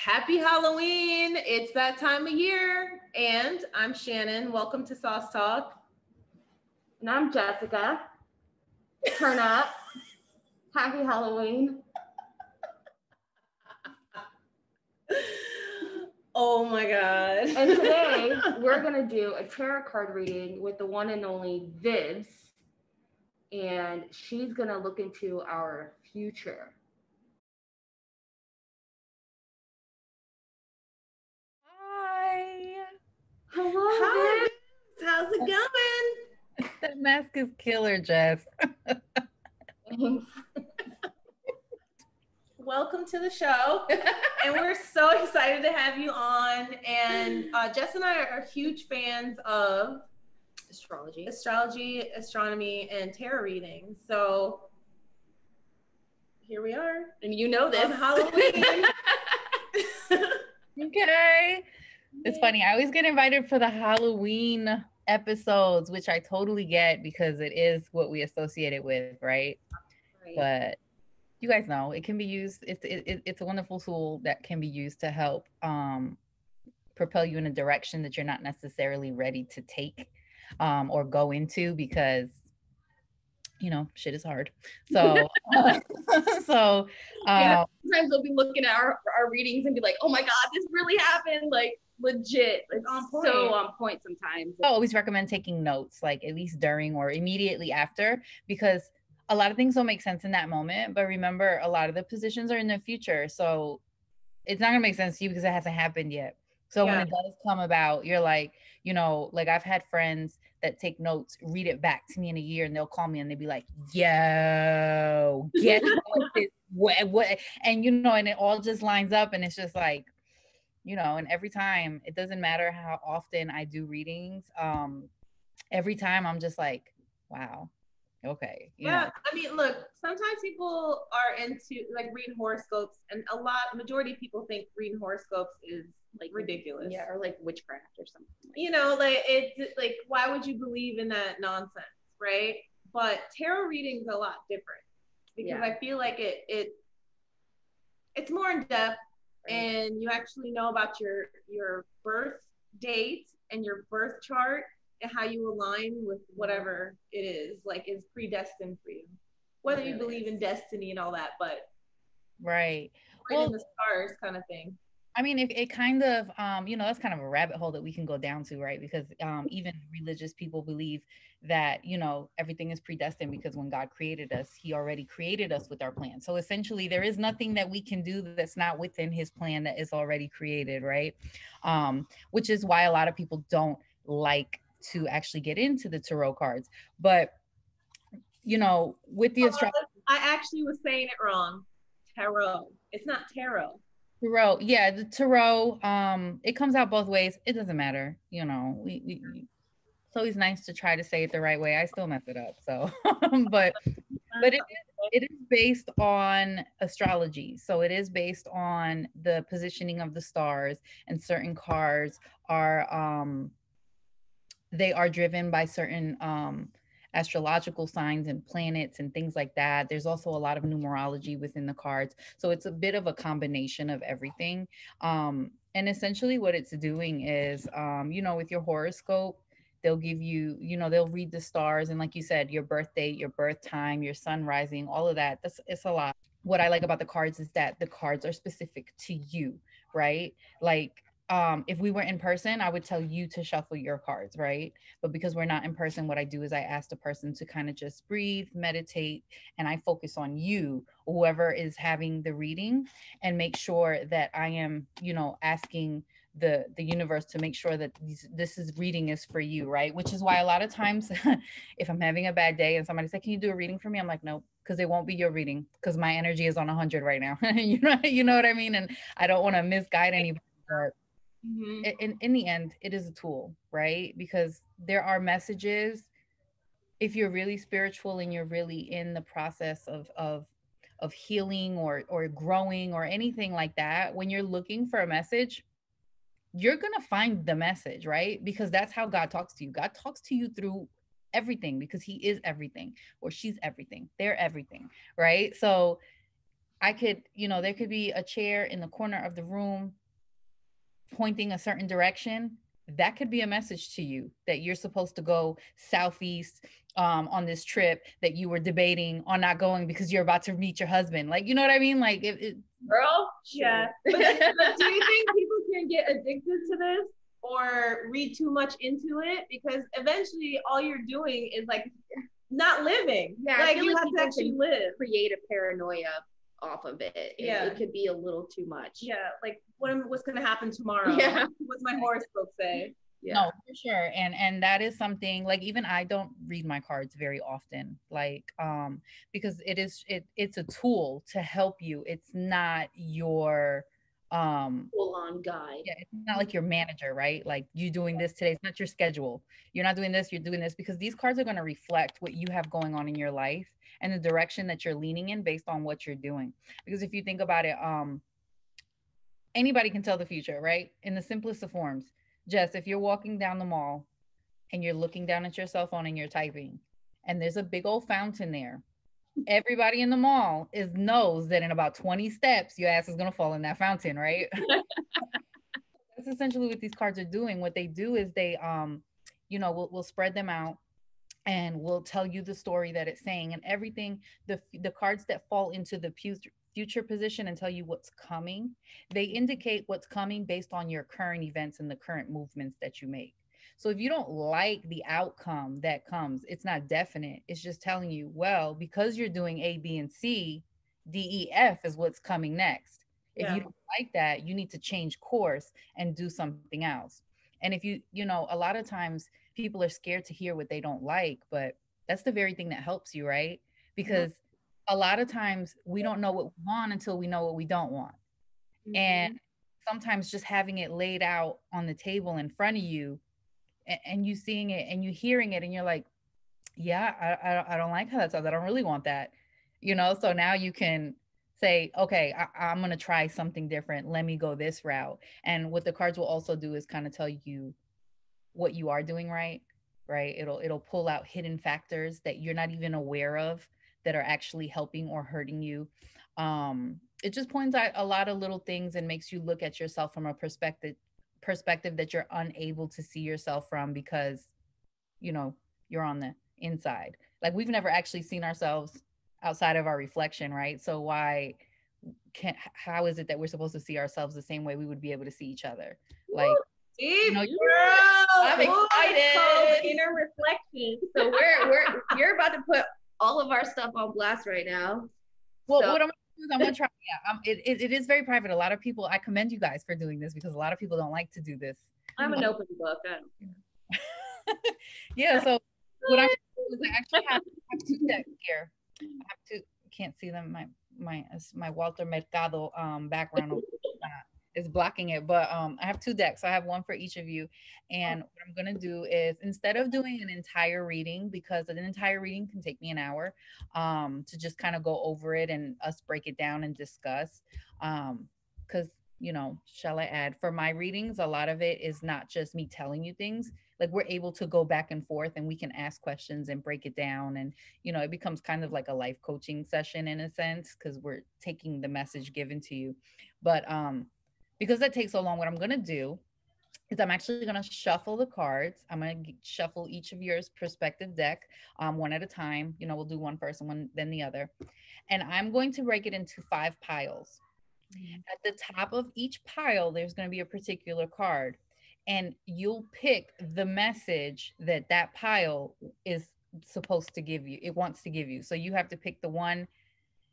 Happy Halloween. It's that time of year. And I'm Shannon. Welcome to Sauce Talk. And I'm Jessica. Turn up. Happy Halloween. Oh my God. And today we're going to do a tarot card reading with the one and only Vivs. And she's going to look into our future. Hi. Hello, Hi, Vivs. Vivs. How's it going? That mask is killer, Jess. Thanks. Welcome to the show. And we're so excited to have you on. And Jess and I are huge fans of astrology, astronomy, and tarot readings. So here we are. And you know this. On Halloween. Okay. It's funny. I always get invited for the Halloween episodes, which I totally get because it is what we associate it with, right? But you guys know it can be used. It's a wonderful tool that can be used to help propel you in a direction that you're not necessarily ready to take or go into because shit is hard. So sometimes we'll be looking at our readings and be like, oh my God, this really happened. Like legit. It's on point. So on point sometimes. I always recommend taking notes, like at least during or immediately after, because a lot of things don't make sense in that moment. But remember, a lot of the positions are in the future. So it's not going to make sense to you because it hasn't happened yet. So when it does come about, you're like, like I've had friends that take notes, read it back to me in a year, and they'll call me and they'll be like, yo, guess what? And, and it all just lines up and it's just like, and every time, it doesn't matter how often I do readings. Every time I'm just like, wow. Okay. I mean, look, sometimes people are into like reading horoscopes, and majority of people think reading horoscopes is like ridiculous. Yeah, or like witchcraft or something. It's like, why would you believe in that nonsense, right? But tarot reading is a lot different because I feel like it's more in depth, right? And you actually know about your birth date and your birth chart and how you align with whatever it is predestined for you, whether you believe in destiny and all that, but right in the stars kind of thing. I mean, it kind of, that's kind of a rabbit hole that we can go down to, right? Because even religious people believe that, everything is predestined because when God created us, he already created us with our plan. So essentially, there is nothing that we can do that's not within his plan that is already created, right? Which is why a lot of people don't like to actually get into the tarot cards. But, with the astrology. I actually was saying it wrong. Tarot. It's not tarot. Tarot, yeah, the tarot. It comes out both ways. It doesn't matter, it's always nice to try to say it the right way. I still mess it up, so but it is based on astrology. So it is based on the positioning of the stars, and certain cards are they are driven by certain astrological signs and planets and things like that. There's also a lot of numerology within the cards. So it's a bit of a combination of everything. And essentially what it's doing is, with your horoscope, they'll give you, they'll read the stars. And like you said, your birth date, your birth time, your sun rising, all of that. It's a lot. What I like about the cards is that the cards are specific to you, right? Like, if we were in person, I would tell you to shuffle your cards, right? But because we're not in person, what I do is I ask the person to kind of just breathe, meditate, and I focus on you, whoever is having the reading, and make sure that I am, asking the universe to make sure that this is reading is for you, right? Which is why a lot of times if I'm having a bad day and somebody says, can you do a reading for me? I'm like, nope, because it won't be your reading because my energy is on 100 right now. You know what I mean? And I don't want to misguide anybody. But in the end, it is a tool, right? Because there are messages. If you're really spiritual and you're really in the process of healing or growing or anything like that, when you're looking for a message, you're gonna find the message, right? Because that's how God talks to you. God talks to you through everything because he is everything, or she's everything. They're everything, right? So I could, there could be a chair in the corner of the room pointing a certain direction. That could be a message to you that you're supposed to go southeast on this trip that you were debating on not going because you're about to meet your husband. Like, you know what I mean? Like, girl, yeah. But do you think people can get addicted to this or read too much into it? Because eventually all you're doing is like not living. Yeah, like I feel you like have to actually live. create a paranoia off of it. Yeah, it could be a little too much. Yeah, like what's gonna happen tomorrow? Yeah, what's my horoscope say? Yeah. No, for sure. And that is something, like, even I don't read my cards very often, like, because it's a tool to help you. It's not your full on guide. yeah, it's not like your manager, right? Like, you doing this today, it's not your schedule. You're not doing this, you're doing this, because these cards are going to reflect what you have going on in your life and the direction that you're leaning in based on what you're doing. Because if you think about it, anybody can tell the future, right? In the simplest of forms. Jess, if you're walking down the mall and you're looking down at your cell phone and you're typing, and there's a big old fountain there, everybody in the mall knows that in about 20 steps, your ass is going to fall in that fountain, right? That's essentially what these cards are doing. What they do is they, we'll spread them out and we'll tell you the story that it's saying, and everything. The cards that fall into the future position and tell you what's coming, they indicate what's coming based on your current events and the current movements that you make. So if you don't like the outcome that comes, it's not definite. It's just telling you, well, because you're doing A, B, and C, D, E, F is what's coming next. If you don't like that, you need to change course and do something else. And if a lot of times people are scared to hear what they don't like, but that's the very thing that helps you, right? Because a lot of times we don't know what we want until we know what we don't want. Mm-hmm. And sometimes just having it laid out on the table in front of you, and you seeing it and you hearing it and you're like, yeah, I don't like how that sounds. I don't really want that. So now you can say, okay, I'm going to try something different. Let me go this route. And what the cards will also do is kind of tell you what you are doing right? It'll pull out hidden factors that you're not even aware of that are actually helping or hurting you. It just points out a lot of little things and makes you look at yourself from a perspective that you're unable to see yourself from, because you're on the inside. Like, we've never actually seen ourselves outside of our reflection, right? So how is it that we're supposed to see ourselves the same way we would be able to see each other? Like, I'm excited. Inner reflection. So you're about to put all of our stuff on blast right now. Well, what I'm gonna do is I'm gonna try. Yeah, it is very private. A lot of people, I commend you guys for doing this, because a lot of people don't like to do this. I'm an open book. I don't care. Yeah. So what I'm doing is I actually have two decks here. Can't see them. My Walter Mercado background is blocking it, but I have two decks. So I have one for each of you, and what I'm gonna do is, instead of doing an entire reading, because an entire reading can take me an hour, to just kind of go over it and us break it down and discuss, because shall I add, for my readings, a lot of it is not just me telling you things. Like, we're able to go back and forth and we can ask questions and break it down, and it becomes kind of like a life coaching session in a sense, because we're taking the message given to you. But because that takes so long, what I'm going to do is I'm actually going to shuffle the cards. I'm going to shuffle each of yours perspective deck, one at a time. We'll do one first and one then the other. And I'm going to break it into 5 piles. At the top of each pile, there's going to be a particular card, and you'll pick the message that pile is supposed to give you. It wants to give you. So you have to pick the one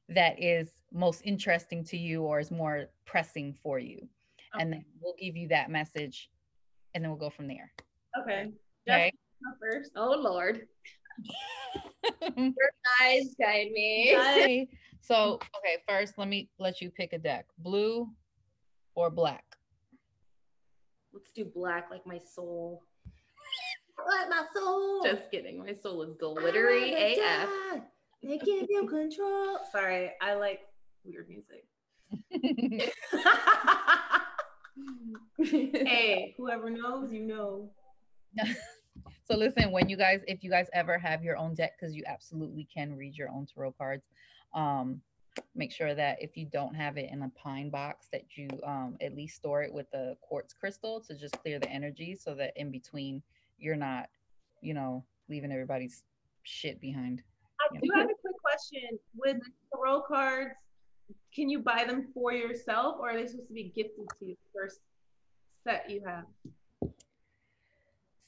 that is most interesting to you or is more pressing for you. Okay. And then we'll give you that message, and then we'll go from there. Okay. Okay. First. Oh, Lord. Your eyes guide me. Hi. So, okay, first let me let you pick a deck. Blue or black? Let's do black, like my soul. Like my soul. Just kidding. My soul is glittery AF. They give you control. Sorry, I like weird music. Hey, whoever knows, you know. So listen, if you guys ever have your own deck, because you absolutely can read your own tarot cards, make sure that if you don't have it in a pine box, that you at least store it with a quartz crystal to just clear the energy, so that in between you're not, leaving everybody's shit behind. I do have a quick question. With tarot cards, can you buy them for yourself, or are they supposed to be gifted to you the first set you have?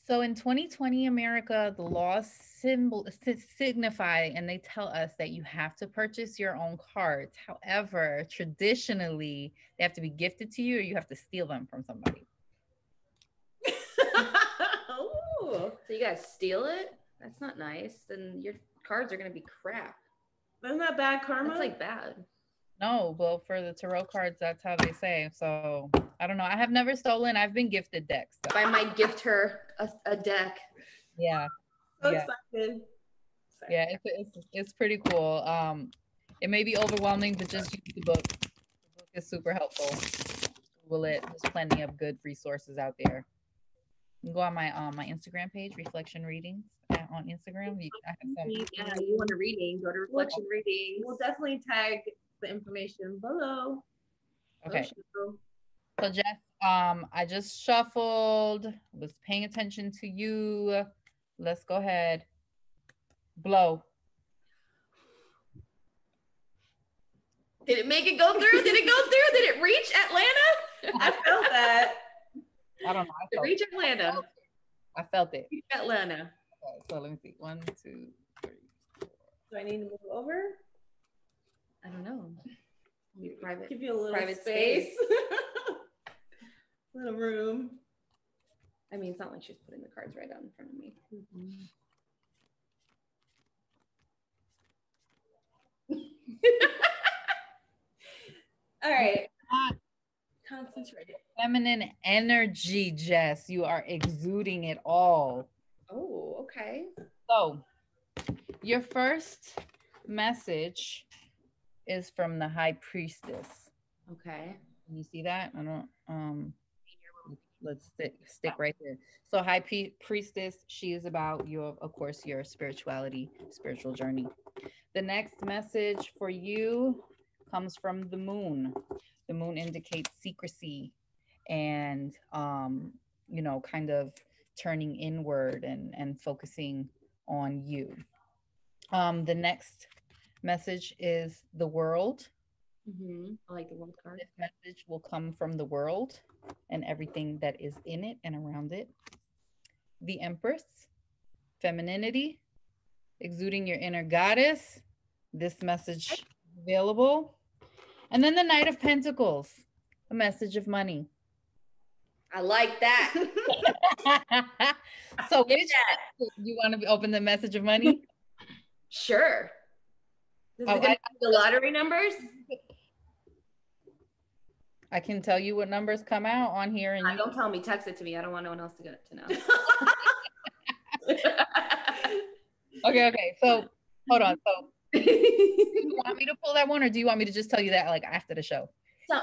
So in 2020 America, the laws signify and they tell us that you have to purchase your own cards. However, traditionally, they have to be gifted to you or you have to steal them from somebody. Ooh, so you guys steal it? That's not nice. Then your cards are going to be crap. Isn't that bad karma? That's like bad. No, well, for the tarot cards, that's how they say. So I don't know. I have never stolen. I've been gifted decks. So. I might gift her a deck. Yeah. So yeah. excited. Yeah, it's pretty cool. It may be overwhelming, but just use the book. The book is super helpful. Google it. There's plenty of good resources out there. You can go on my Instagram page, Reflection Readings, on Instagram. I have some. Yeah, you want a reading? Go to Reflection Readings. We'll definitely tag the information below. Okay. So Jess, I just shuffled. Was paying attention to you. Let's go ahead. Blow. Did it make it go through? Did it go through? Did it reach Atlanta? I felt that. I don't know. Did it reach Atlanta? I felt it. Reach Atlanta. Okay, so let me see. 1, 2, 3, 4. Do I need to move over? I don't know. Private. Give you a little private space. Little room. I mean, it's not like she's putting the cards right out in front of me. All right. Concentrate. Feminine energy, Jess. You are exuding it all. Oh, okay. So, your first message is from the High Priestess. Okay. Can you see that? I don't. Let's stick right there. So, High Priestess, she is about of course, your spirituality, spiritual journey. The next message for you comes from the moon. The moon indicates secrecy and, kind of turning inward and focusing on you. The next message is the world. I like the world card. This message will come from the world and everything that is in it and around it. The Empress, femininity, exuding your inner goddess. This message is available. And then the Knight of Pentacles, a message of money. I like that. So which you want to open the message of money? Sure. Is it the lottery numbers? I can tell you what numbers come out on here. And don't tell me. Text it to me. I don't want no one else to get to know. Okay. So hold on. So do you want me to pull that one, or do you want me to just tell you that like after the show?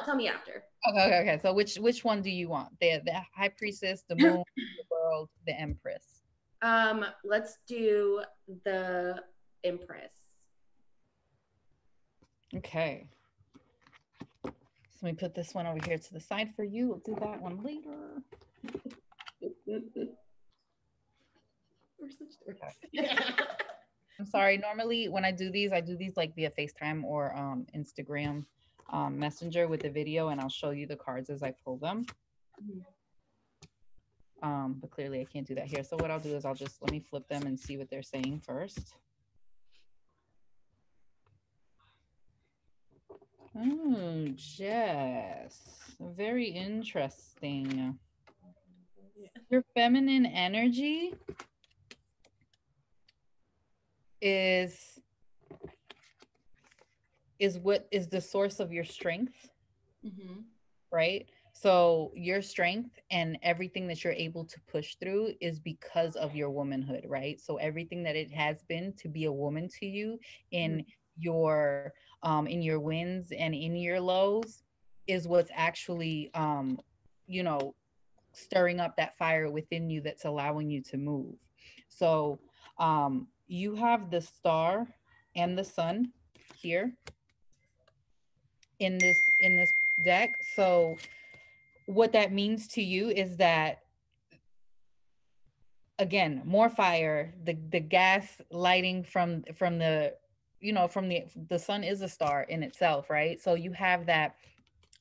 Tell me after. Okay. So which one do you want? The High Priestess, the moon, the world, the Empress. Let's do the Empress. Okay. So let me put this one over here to the side for you. We'll do that one later. We're such dorks. I'm sorry. Normally when I do these like via FaceTime or Instagram Messenger with the video, and I'll show you the cards as I pull them. But clearly I can't do that here. So what I'll do is let me flip them and see what they're saying first. Oh, Jess. Very interesting. Your feminine energy is what is the source of your strength, right? So your strength and everything that you're able to push through is because of your womanhood, right? So everything that it has been to be a woman to you in your wins and in your lows is what's actually stirring up that fire within you that's allowing you to move. So you have the star and the sun here. in this deck. So what that means to you is that, again, more fire, the gas lighting from the, you know, from the sun is a star in itself, right? So you have that,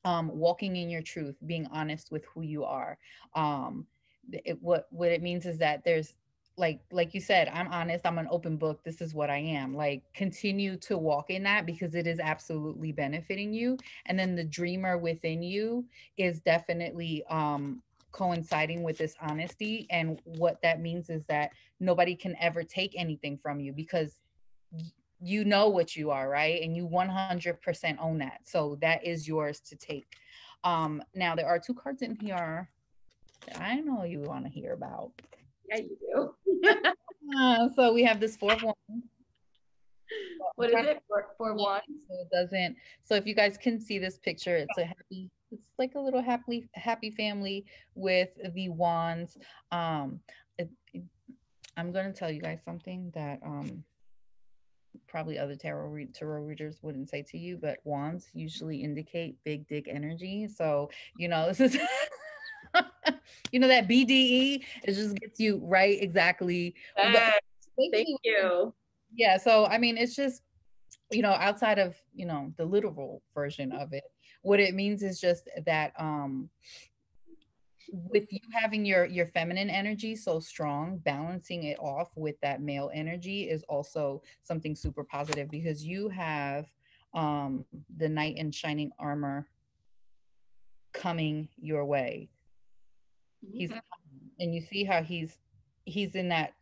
walking in your truth, being honest with who you are. What it means is that there's, like you said, I'm honest, I'm an open book, this is what I am. Like, continue to walk in that, because it is absolutely benefiting you. And then the dreamer within you is definitely coinciding with this honesty. And what that means is that nobody can ever take anything from you, because you know what you are, right? And you 100% own that. So that is yours to take. Now there are two cards in here that I know you want to hear about. Yeah, you do. So we have this fourth one. What is it? For one? So it doesn't. So if you guys can see this picture, it's a happy. It's like a little happy family with the wands. It, I'm gonna tell you guys something that probably other tarot readers wouldn't say to you, but wands usually indicate big dick energy. So you know, this is. You know, that BDE, it just gets you right exactly. Thank you. Yeah, so I mean, it's just, you know, outside of, you know, the literal version of it, what it means is just that with you having your feminine energy so strong, balancing it off with that male energy is also something super positive, because you have the knight in shining armor coming your way. He's, and you see how he's in that,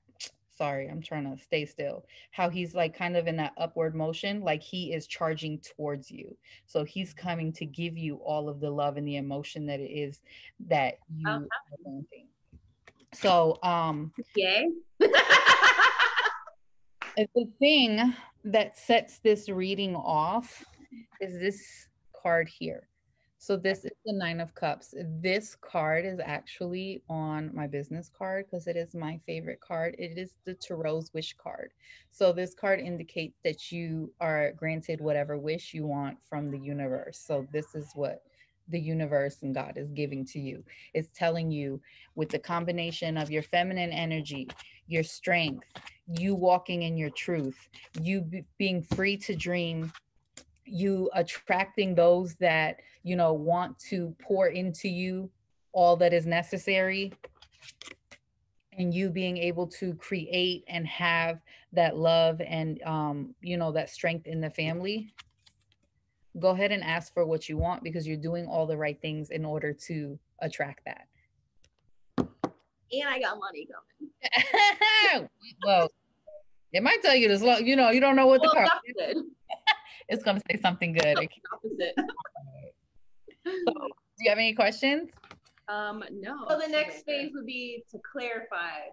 sorry, I'm trying to stay still, how he's like kind of in that upward motion, like he is charging towards you. So he's coming to give you all of the love and the emotion that it is that you are wanting. So Yay. the thing that sets this reading off is this card here. So this is the Nine of Cups. This card is actually on my business card because it is my favorite card. It is the Tarot's Wish card. So this card indicates that you are granted whatever wish you want from the universe. So this is what the universe and God is giving to you. It's telling you, with the combination of your feminine energy, your strength, you walking in your truth, you being free to dream, you attracting those that, you know, want to pour into you all that is necessary, and you being able to create and have that love and you know, that strength in the family. Go ahead and ask for what you want, because you're doing all the right things in order to attract that. And I got money coming. Well, it might tell you this, you know, you don't know what the card is. It's going to say something good. No, opposite. So, do you have any questions? No. So the next phase would be to clarify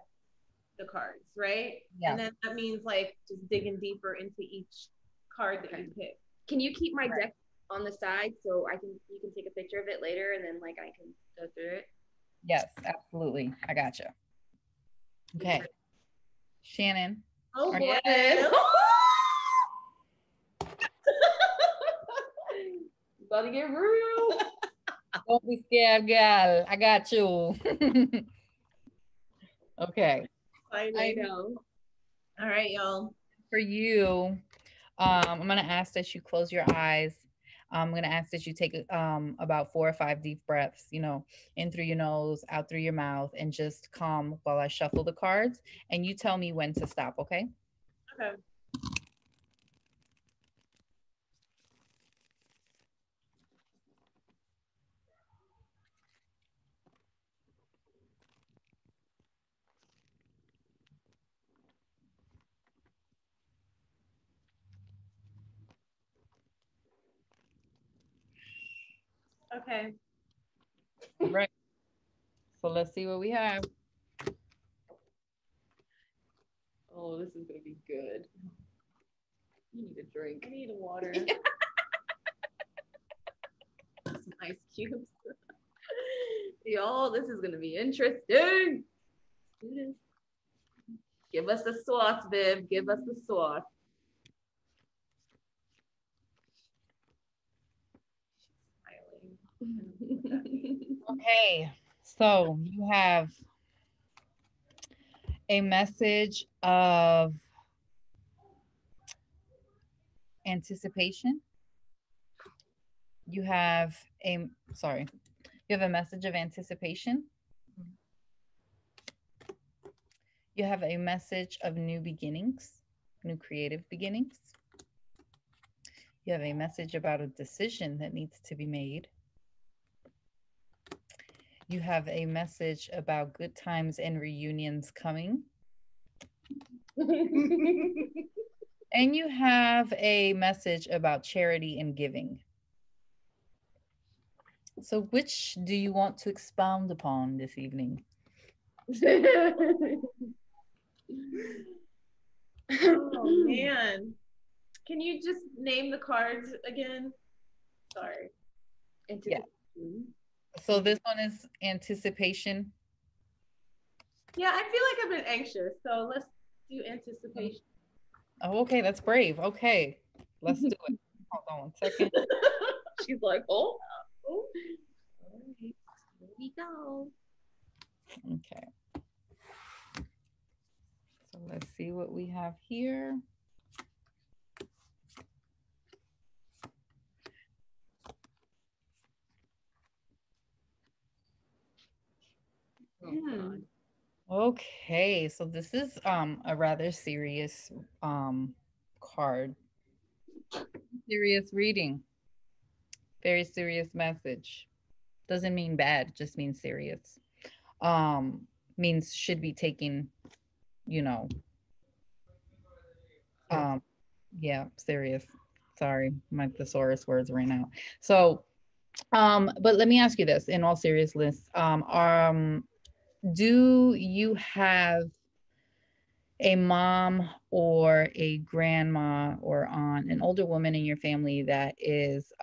the cards, right? Yeah. And then that means like just digging deeper into each card that you pick. Can you keep my deck on the side so you can take a picture of it later, and then like I can go through it? Yes, absolutely. I gotcha. Okay. Shannon. Oh boy. About to get real. Don't be scared, gal. I got you. Okay. I know. All right, y'all. For you, I'm gonna ask that you close your eyes. I'm gonna ask that you take about 4 or 5 deep breaths, you know, in through your nose, out through your mouth, and just calm while I shuffle the cards. And you tell me when to stop, okay? Okay. Okay. Right. So let's see what we have. Oh, this is gonna be good. You need a drink. I need a water. Some ice cubes. Y'all, this is gonna be interesting. Give us the sauce, Viv. Give us the sauce. Okay, so you have a message of anticipation. You have a, sorry, you have a message of anticipation. You have a message of new beginnings, new creative beginnings. You have a message about a decision that needs to be made. You have a message about good times and reunions coming. And you have a message about charity and giving. So, which do you want to expound upon this evening? Oh man. Can you just name the cards again? Sorry. Yeah. So this one is anticipation. Yeah, I feel like I've been anxious, so let's do anticipation. Oh, okay, that's brave. Okay, let's do it. Hold on 1 second. She's like, oh. All right, here we go. Okay. So let's see what we have here. Okay, so this is a rather serious card. Serious reading. Very serious message. Doesn't mean bad, just means serious. Means should be taken, you know, yeah, serious. Sorry, my thesaurus words ran out. So, but let me ask you this in all seriousness. Do you have a mom or a grandma or aunt, an older woman in your family that is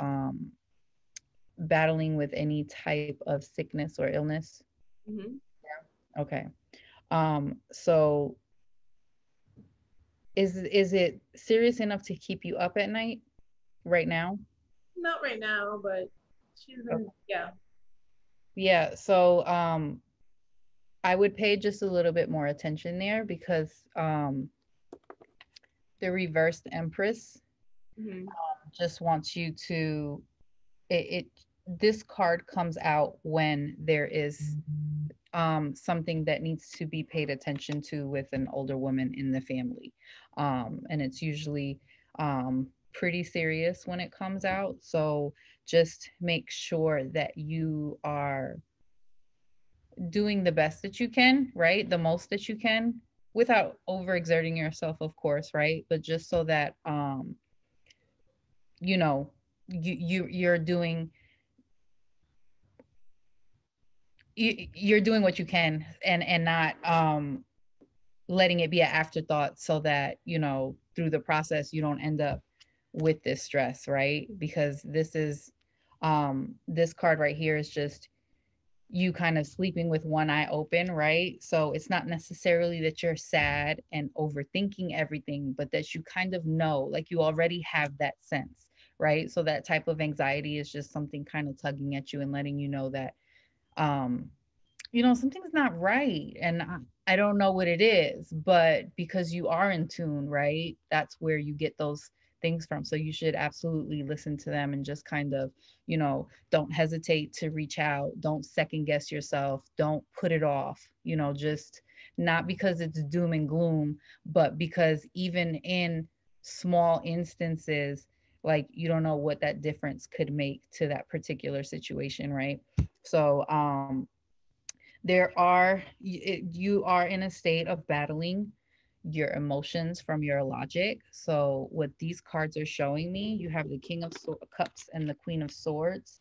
battling with any type of sickness or illness? Mm-hmm. Yeah. Okay. So is it serious enough to keep you up at night right now? Not right now, but she's been, yeah. Yeah, so I would pay just a little bit more attention there because the reversed Empress just wants you to it this card comes out when there is something that needs to be paid attention to with an older woman in the family. And it's usually pretty serious when it comes out. So just make sure that you are doing the best that you can, right? The most that you can without overexerting yourself, of course, right? But just so that you know, you're doing you're doing what you can and not letting it be an afterthought so that, you know, through the process you don't end up with this stress, right? Because this is this card right here is just you kind of sleeping with one eye open, right? So it's not necessarily that you're sad and overthinking everything, but that you kind of know, like you already have that sense, right? So that type of anxiety is just something kind of tugging at you and letting you know that, um, you know, something's not right. And I don't know what it is, but because you are in tune, right? That's where you get those things from. So you should absolutely listen to them and just kind of, you know, don't hesitate to reach out. Don't second guess yourself. Don't put it off, you know, just not because it's doom and gloom, but because even in small instances, like you don't know what that difference could make to that particular situation, right? So, there are you are in a state of battling your emotions from your logic. So what these cards are showing me, you have the King of Cups and the Queen of Swords.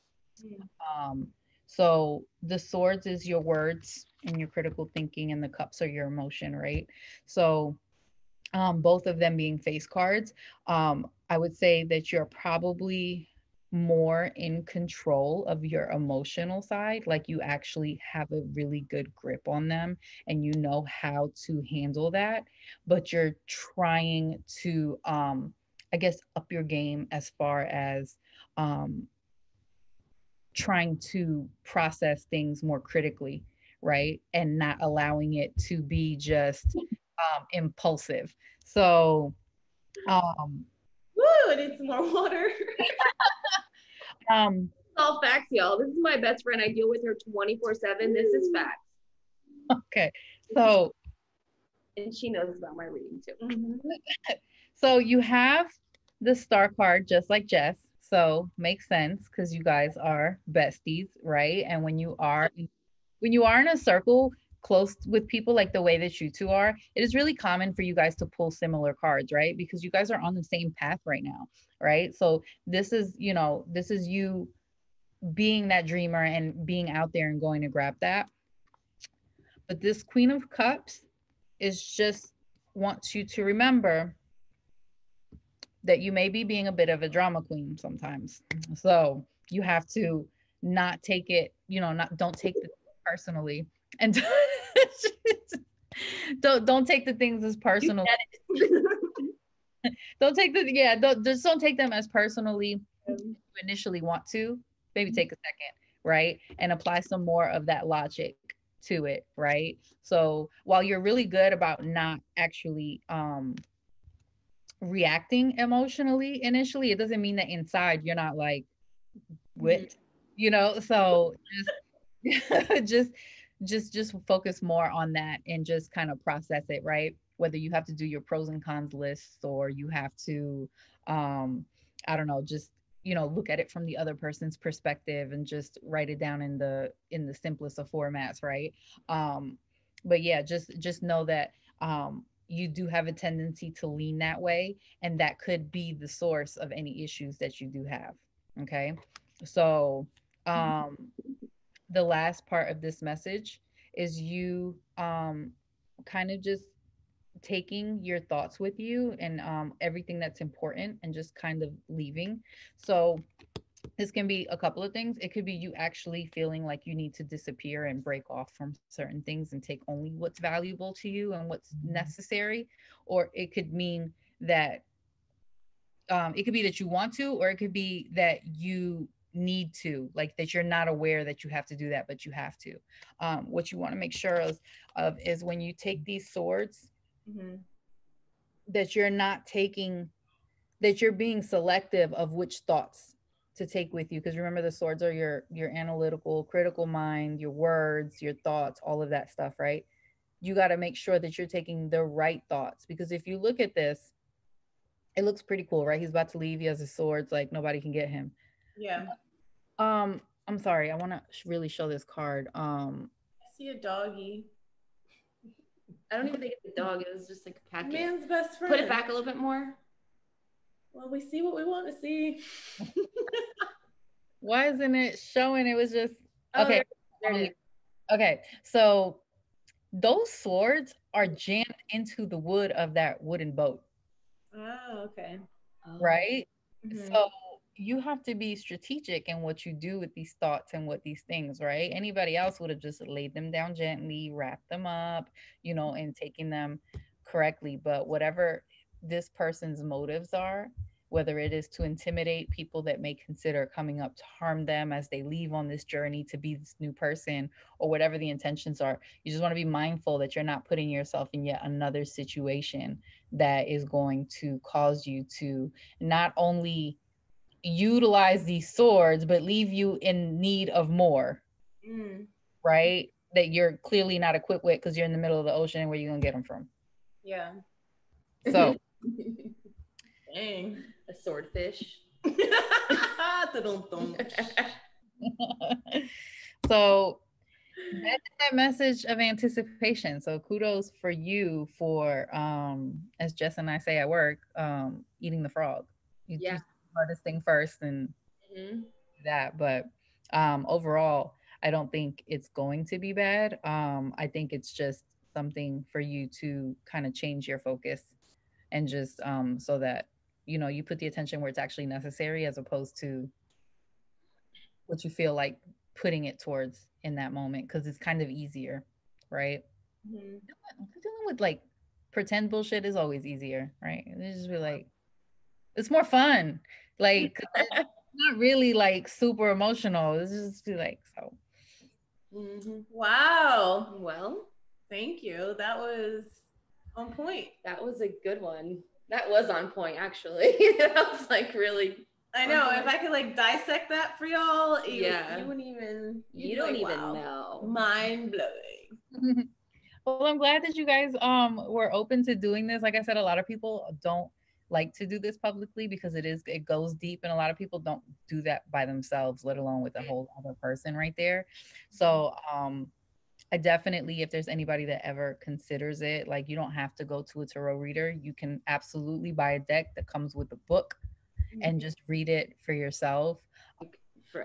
um so the swords is your words and your critical thinking, and the cups are your emotion, right? So both of them being face cards, I would say that you're probably more in control of your emotional side. Like you actually have a really good grip on them and you know how to handle that, but you're trying to, I guess, up your game as far as trying to process things more critically, right? And not allowing it to be just impulsive. So, Woo, I need some more water. All facts, y'all. This is my best friend. I deal with her 24/7. This is facts. Okay. So, and she knows about my reading too. Mm-hmm. So you have the star card just like Jess. So makes sense because you guys are besties, right? And when you are in a circle close with people like the way that you two are, it is really common for you guys to pull similar cards, right? Because you guys are on the same path right now, right? So this is you being that dreamer and being out there and going to grab that. But this Queen of Cups is just wants you to remember that you may be being a bit of a drama queen sometimes. So you have to not take it, don't take it personally. And don't take the things as personal. Don't take them as personally you initially want to. Maybe take a second, right? And apply some more of that logic to it, right? So while you're really good about not actually reacting emotionally initially, it doesn't mean that inside you're not like whipped, so just focus more on that and just kind of process it, right? Whether you have to do your pros and cons lists or you have to I don't know, just look at it from the other person's perspective and just write it down in the simplest of formats, right? But yeah, just know that you do have a tendency to lean that way, and that could be the source of any issues that you do have. Okay. So the last part of this message is you kind of just taking your thoughts with you and everything that's important and just kind of leaving. So this can be a couple of things. It could be you actually feeling like you need to disappear and break off from certain things and take only what's valuable to you and what's necessary. Or it could mean that it could be that you want to, or it could be that you need to, like that you're not aware that you have to do that, but you have to. What you want to make sure of is when you take these swords, that you're not taking, that you're being selective of which thoughts to take with you, because remember the swords are your analytical critical mind, your words, your thoughts, all of that stuff, right? You got to make sure that you're taking the right thoughts, because if you look at this, it looks pretty cool, right? He's about to leave, he has his swords, like nobody can get him. Yeah. I'm sorry, I want to really show this card. I see a doggy. I don't even think it's a dog, it was just like a packet. Man's best friend. Put it back a little bit more. Well, we see what we want to see. Why isn't it showing? It was just okay. There it is. Okay, so those swords are jammed into the wood of that wooden boat. Oh, okay. Right? So you have to be strategic in what you do with these thoughts and what these things, right? Anybody else would have just laid them down gently, wrapped them up, and taken them correctly. But whatever this person's motives are, whether it is to intimidate people that may consider coming up to harm them as they leave on this journey to be this new person, or whatever the intentions are, you just want to be mindful that you're not putting yourself in yet another situation that is going to cause you to not only utilize these swords, but leave you in need of more, right? That you're clearly not equipped with because you're in the middle of the ocean. Where are you going to get them from? Yeah. So. Dang. A swordfish. So that's that message of anticipation. So kudos for you for as Jess and I say at work, eating the frog. You do the hardest thing first and that. But overall, I don't think it's going to be bad. I think it's just something for you to kind of change your focus and just so that you put the attention where it's actually necessary, as opposed to what you feel like putting it towards in that moment, because it's kind of easier, right? Dealing with like pretend bullshit is always easier, right? It's just be like, it's more fun. Like not really like super emotional. It's just like so. Wow. Well, Thank you. That was on point. that was a good one. That was on point, actually. That was like really. I know. If I could like dissect that for y'all, Yeah. you wouldn't even. You don't even know. Mind blowing. Well, I'm glad that you guys were open to doing this. Like I said, a lot of people don't like to do this publicly because it goes deep, and a lot of people don't do that by themselves, let alone with a whole other person right there. So I definitely, if there's anybody that ever considers it, like you don't have to go to a tarot reader. You can absolutely buy a deck that comes with a book and just read it for yourself.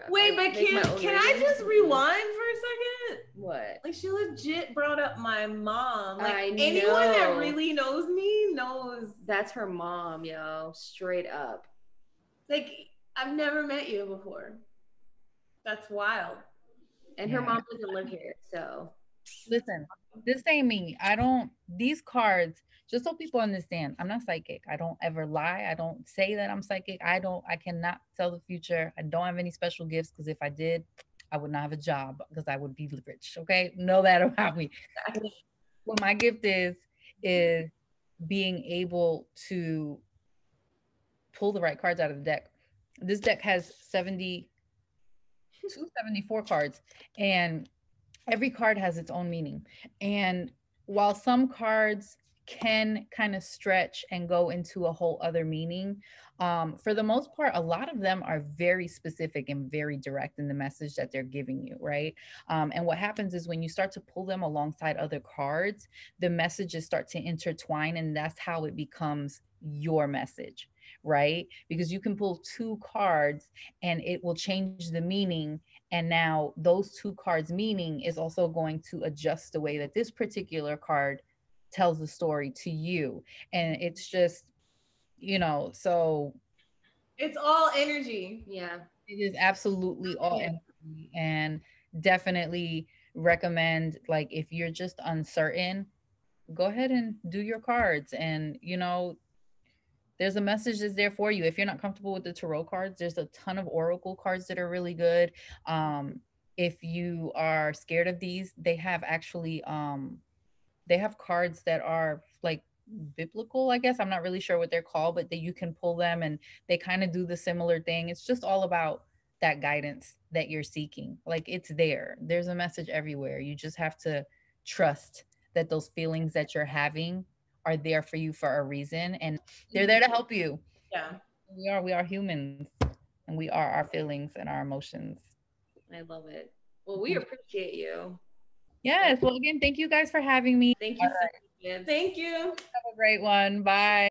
Wait, but can I just rewind for a second? What? Like she legit brought up my mom. Like I anyone that know. really knows me knows That's her mom, yo. Straight up. like I've never met you before. That's wild. And her mom doesn't live here, so. Listen, this ain't me. These cards, just so people understand, I'm not psychic. I don't ever lie. I don't say that I'm psychic. I cannot tell the future. I don't have any special gifts because if I did, I would not have a job because I would be rich. Okay. Know that about me. What my gift is being able to pull the right cards out of the deck. This deck has 74 cards, and every card has its own meaning. And while some cards can kind of stretch and go into a whole other meaning, for the most part, a lot of them are very specific and very direct in the message that they're giving you, right? And what happens is when you start to pull them alongside other cards, the messages start to intertwine, and that's how it becomes your message, right? Because you can pull two cards and it will change the meaning, and now those two cards meaning is also going to adjust the way that this particular card tells the story to you. And it's just, so it's all energy. Yeah. It is absolutely all energy. And definitely recommend, like, if you're just uncertain, go ahead and do your cards. And there's a message that's there for you. If you're not comfortable with the tarot cards, there's a ton of oracle cards that are really good. If you are scared of these, they have cards that are like biblical, I guess. I'm not really sure what they're called, but that you can pull them and they kind of do the similar thing. It's just all about that guidance that you're seeking. Like it's there. There's a message everywhere. You just have to trust that those feelings that you're having are there for you for a reason, and they're there to help you. Yeah. We are humans, and we are our feelings and our emotions. I love it. Well, we appreciate you. Yes. Well, again, thank you guys for having me. Thank you so much. Thank you. Have a great one. Bye.